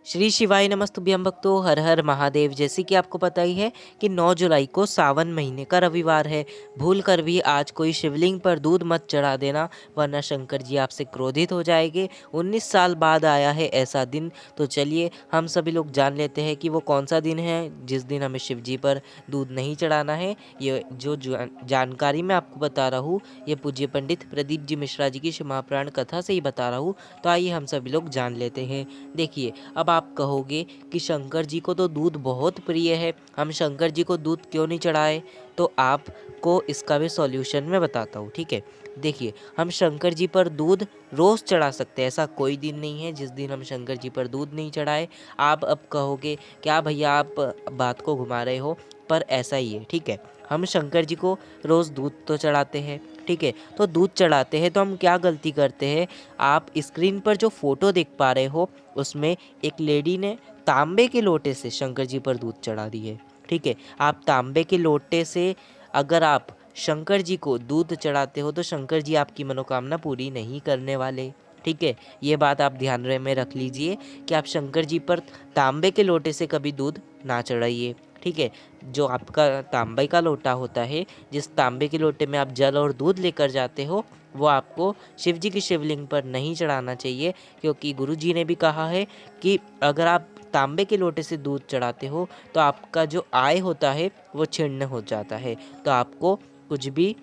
श्री शिवाय नमस्तुभ्यं भक्तों, हर हर महादेव। जैसे कि आपको पता ही है कि 9 जुलाई को सावन महीने का रविवार है। भूल कर भी आज कोई शिवलिंग पर दूध मत चढ़ा देना, वरना शंकर जी आपसे क्रोधित हो जाएंगे। 19 साल बाद आया है ऐसा दिन। तो चलिए हम सभी लोग जान लेते हैं कि वो कौन सा दिन है जिस दिन हमें शिव जी पर दूध नहीं चढ़ाना है। ये जो जानकारी मैं आपको बता रहा हूँ, ये पूज्य पंडित प्रदीप जी मिश्रा जी की शिव महापुराण कथा से ही बता रहा हूँ। तो आइए हम सभी लोग जान लेते हैं। देखिए, अब आप कहोगे कि शंकर जी को तो दूध बहुत प्रिय है, हम शंकर जी को दूध क्यों नहीं चढ़ाए? तो आपको इसका भी सॉल्यूशन मैं बताता हूँ, ठीक है। देखिए, हम शंकर जी पर दूध रोज़ चढ़ा सकते हैं, ऐसा कोई दिन नहीं है जिस दिन हम शंकर जी पर दूध नहीं चढ़ाए। आप अब कहोगे क्या भैया आप बात को घुमा रहे हो, पर ऐसा ही है, ठीक है। हम शंकर जी को रोज़ दूध तो चढ़ाते हैं, ठीक है। तो दूध चढ़ाते हैं तो हम क्या गलती करते हैं? आप स्क्रीन पर जो फोटो देख पा रहे हो उसमें एक लेडी ने तांबे के लोटे से शंकर जी पर दूध चढ़ा दी है, ठीक है। आप तांबे के लोटे से अगर आप शंकर जी को दूध चढ़ाते हो तो शंकर जी आपकी मनोकामना पूरी नहीं करने वाले, ठीक है। ये बात आप ध्यान में रख लीजिए कि आप शंकर जी पर तांबे के लोटे से कभी दूध ना चढ़ाइए, ठीक है। जो आपका तांबे का लोटा होता है, जिस तांबे के लोटे में आप जल और दूध लेकर जाते हो, वो आपको शिव जी की शिवलिंग पर नहीं चढ़ाना चाहिए, क्योंकि गुरु जी ने भी कहा है कि अगर आप तांबे के लोटे से दूध चढ़ाते हो तो आपका जो आय होता है वो छिन्न हो जाता है। तो आपको कुछ भी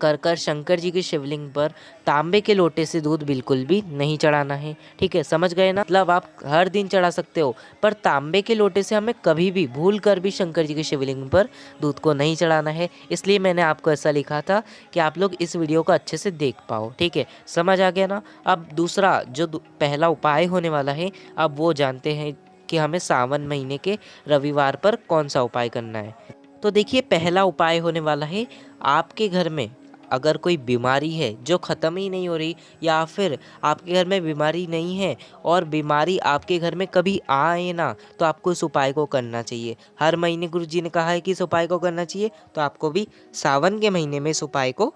कर कर शंकर जी की शिवलिंग पर तांबे के लोटे से दूध बिल्कुल भी नहीं चढ़ाना है, ठीक है। समझ गए ना? मतलब आप हर दिन चढ़ा सकते हो, पर तांबे के लोटे से हमें कभी भी भूल कर भी शंकर जी की शिवलिंग पर दूध को नहीं चढ़ाना है। इसलिए मैंने आपको ऐसा लिखा था कि आप लोग इस वीडियो को अच्छे से देख पाओ, ठीक है। समझ आ गया ना? अब दूसरा जो पहला उपाय होने वाला है, अब वो जानते हैं कि हमें सावन महीने के रविवार पर कौन सा उपाय करना है। तो देखिए, पहला उपाय होने वाला है, आपके घर में अगर कोई बीमारी है जो ख़त्म ही नहीं हो रही, या फिर आपके घर में बीमारी नहीं है और बीमारी आपके घर में कभी आए ना, तो आपको इस उपाय को करना चाहिए। हर महीने गुरु जी ने कहा है कि इस उपाय को करना चाहिए, तो आपको भी सावन के महीने में इस उपाय को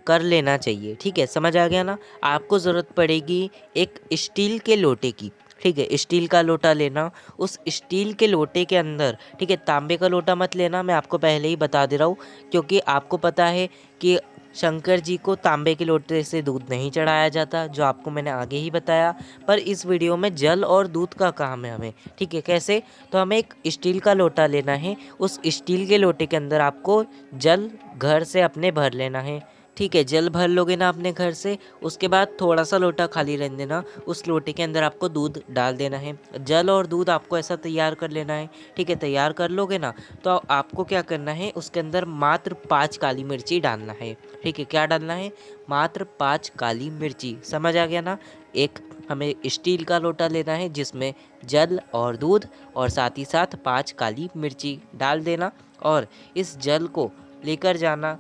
कर लेना चाहिए, ठीक है। समझ आ गया ना? आपको ज़रूरत पड़ेगी एक स्टील के लोटे की, ठीक है। स्टील का लोटा लेना, उस स्टील के लोटे के अंदर, ठीक है, तांबे का लोटा मत लेना, मैं आपको पहले ही बता दे रहा हूँ, क्योंकि आपको पता है कि शंकर जी को तांबे के लोटे से दूध नहीं चढ़ाया जाता, जो आपको मैंने आगे ही बताया। पर इस वीडियो में जल और दूध का काम है हमें, ठीक है। कैसे? तो हमें एक स्टील का लोटा लेना है, उस स्टील के लोटे के अंदर आपको जल घर से अपने भर लेना है, ठीक है। जल भर लोगे ना अपने घर से, उसके बाद थोड़ा सा लोटा खाली रहने देना, उस लोटे के अंदर आपको दूध डाल देना है। जल और दूध आपको ऐसा तैयार कर लेना है, ठीक है। तैयार कर लोगे ना, तो आपको क्या करना है, उसके अंदर मात्र 5 काली मिर्ची डालना है, ठीक है। क्या डालना है? मात्र 5 काली मिर्ची। समझ आ गया ना? एक हमें स्टील का लोटा लेना है जिसमें जल और दूध और साथ ही साथ 5 काली मिर्ची डाल देना, और इस जल को लेकर जाना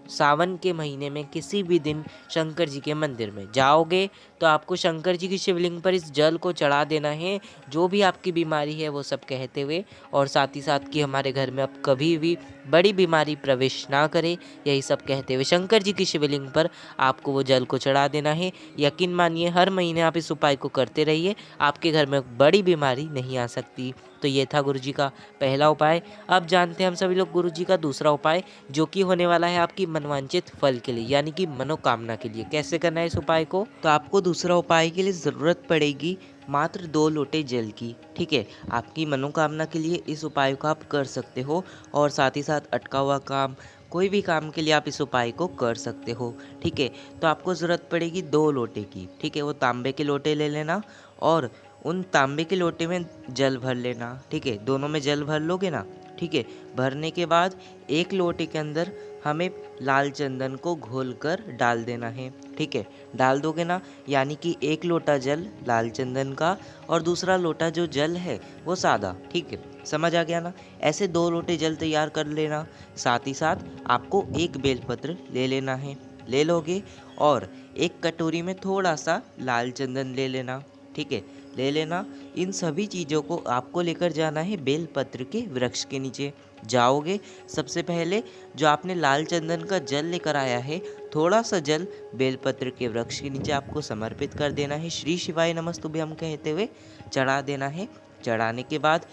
सावन के महीने में किसी भी दिन शंकर जी के मंदिर में जाओगे तो आपको शंकर जी की शिवलिंग पर इस जल को चढ़ा देना है, जो भी आपकी बीमारी है वो सब कहते हुए, और साथ ही साथ कि हमारे घर में अब कभी भी बड़ी बीमारी प्रवेश ना करे, यही सब कहते हुए शंकर जी की शिवलिंग पर आपको वो जल को चढ़ा देना है। यकीन मानिए, हर महीने आप इस उपाय को करते रहिए, आपके घर में बड़ी बीमारी नहीं आ सकती। तो ये था गुरु जी का पहला उपाय। अब जानते हैं हम सभी लोग गुरु जी का दूसरा उपाय, जो कि होने वाला है आपकी मनवांचित फल के लिए, यानी कि मनोकामना के लिए। कैसे करना है इस उपाय को? तो आपको दूसरा उपाय के लिए ज़रूरत पड़ेगी मात्र 2 लोटे जल की, ठीक है। आपकी मनोकामना के लिए इस उपाय को आप कर सकते हो, और साथ ही साथ अटका हुआ काम, कोई भी काम के लिए आप इस उपाय को कर सकते हो, ठीक है। तो आपको ज़रूरत पड़ेगी 2 लोटे की, ठीक है। वो तांबे के लोटे ले लेना, और उन तांबे के लोटे में जल भर लेना, ठीक है। दोनों में जल भर लोगे ना, ठीक है। भरने के बाद एक लोटे के अंदर हमें लाल चंदन को घोलकर डाल देना है, ठीक है। डाल दोगे ना, यानी कि एक लोटा जल लाल चंदन का और दूसरा लोटा जो जल है वो सादा, ठीक है। समझ आ गया ना? ऐसे 2 लोटे जल तैयार कर लेना। साथ ही साथ आपको एक बेलपत्र ले लेना है, ले लोगे, और एक कटोरी में थोड़ा सा लाल चंदन ले लेना, ठीक है, ले लेना। इन सभी चीज़ों को आपको लेकर जाना है बेलपत्र के वृक्ष के नीचे। जाओगे, सबसे पहले जो आपने लाल चंदन का जल लेकर आया है थोड़ा सा जल बेलपत्र के वृक्ष के नीचे आपको समर्पित कर देना है। श्री शिवाय नमस्तुभ्यम कहते हुए चढ़ा देना है। चढ़ाने के बाद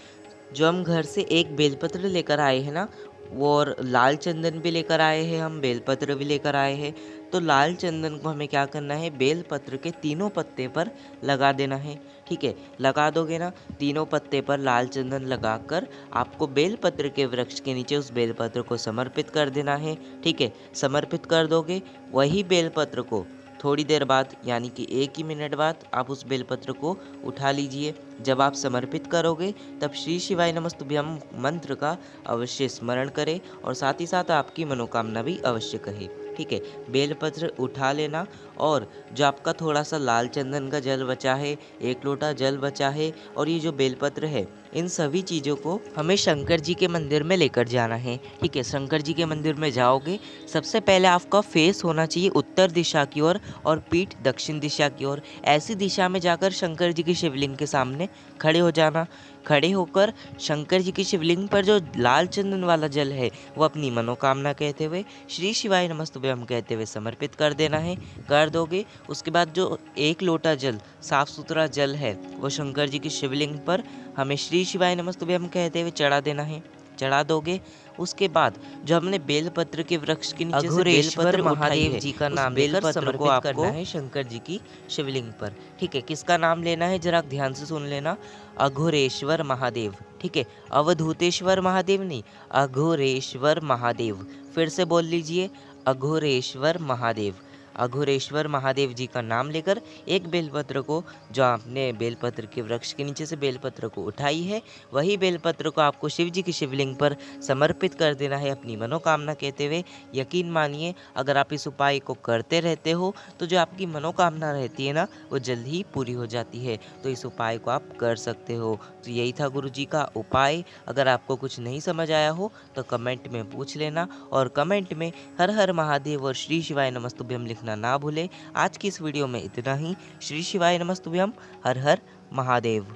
जो हम घर से एक बेलपत्र लेकर आए हैं ना, वो और लाल चंदन भी लेकर आए हैं, हम बेलपत्र भी लेकर आए हैं। तो लाल चंदन को हमें क्या करना है, बेलपत्र के तीनों पत्ते पर लगा देना है। ठीक है, लगा दोगे ना, तीनों पत्ते पर लाल चंदन लगाकर आपको बेलपत्र के वृक्ष के नीचे उस बेलपत्र को समर्पित कर देना है। ठीक है, समर्पित कर दोगे, वही बेलपत्र को थोड़ी देर बाद यानी कि 1 ही मिनट बाद आप उस बेलपत्र को उठा लीजिए। जब आप समर्पित करोगे तब श्री शिवाय नमस्तुभ्यम मंत्र का अवश्य स्मरण करें और साथ ही साथ आपकी मनोकामना भी अवश्य कहे। ठीक है, बेलपत्र उठा लेना और जो आपका थोड़ा सा लाल चंदन का जल बचा है, 1 लोटा जल बचा है और ये जो बेलपत्र है, इन सभी चीज़ों को हमें शंकर जी के मंदिर में लेकर जाना है। ठीक है, शंकर जी के मंदिर में जाओगे, सबसे पहले आपका फेस होना चाहिए उत्तर दिशा की ओर और पीठ दक्षिण दिशा की ओर। ऐसी दिशा में जाकर शंकर जी की शिवलिंग के सामने खड़े हो जाना। खड़े होकर शंकर जी की शिवलिंग पर जो लाल चंदन वाला जल है, वो अपनी मनोकामना कहते हुए श्री शिवाय नमस्तुभ्यम कहते हुए समर्पित कर देना है। कर दोगे, उसके बाद जो 1 लोटा जल, साफ सुथरा जल है, वो शंकर जी की शिवलिंग पर हमें श्री शिवाय नमस्तुभ्यम कहते हुए चढ़ा देना है। चढ़ा दोगे, उसके बाद जो हमने बेलपत्र के वृक्ष के नीचे से बेलपत्र महादेव जी का नाम लेकर समर्पित करना है शंकर जी की शिवलिंग पर। ठीक है, किसका नाम लेना है जरा ध्यान से सुन लेना, अघोरेश्वर महादेव। ठीक है, अवधूतेश्वर महादेव नहीं, अघोरेश्वर महादेव। फिर से बोल लीजिए, अघोरेश्वर महादेव। अघोरेश्वर महादेव जी का नाम लेकर एक बेलपत्र को, जो आपने बेलपत्र के वृक्ष के नीचे से बेलपत्र को उठाई है, वही बेलपत्र को आपको शिव जी की शिवलिंग पर समर्पित कर देना है अपनी मनोकामना कहते हुए। यकीन मानिए, अगर आप इस उपाय को करते रहते हो तो जो आपकी मनोकामना रहती है ना, वो जल्द ही पूरी हो जाती है। तो इस उपाय को आप कर सकते हो। तो यही था गुरु जी का उपाय। अगर आपको कुछ नहीं समझ आया हो तो कमेंट में पूछ लेना और कमेंट में हर हर महादेव और श्री शिवाय नमस्तुभ्यम लिखना ना भूले। आज की इस वीडियो में इतना ही। श्री शिवाय नमस्तुभ्यम, हर हर महादेव।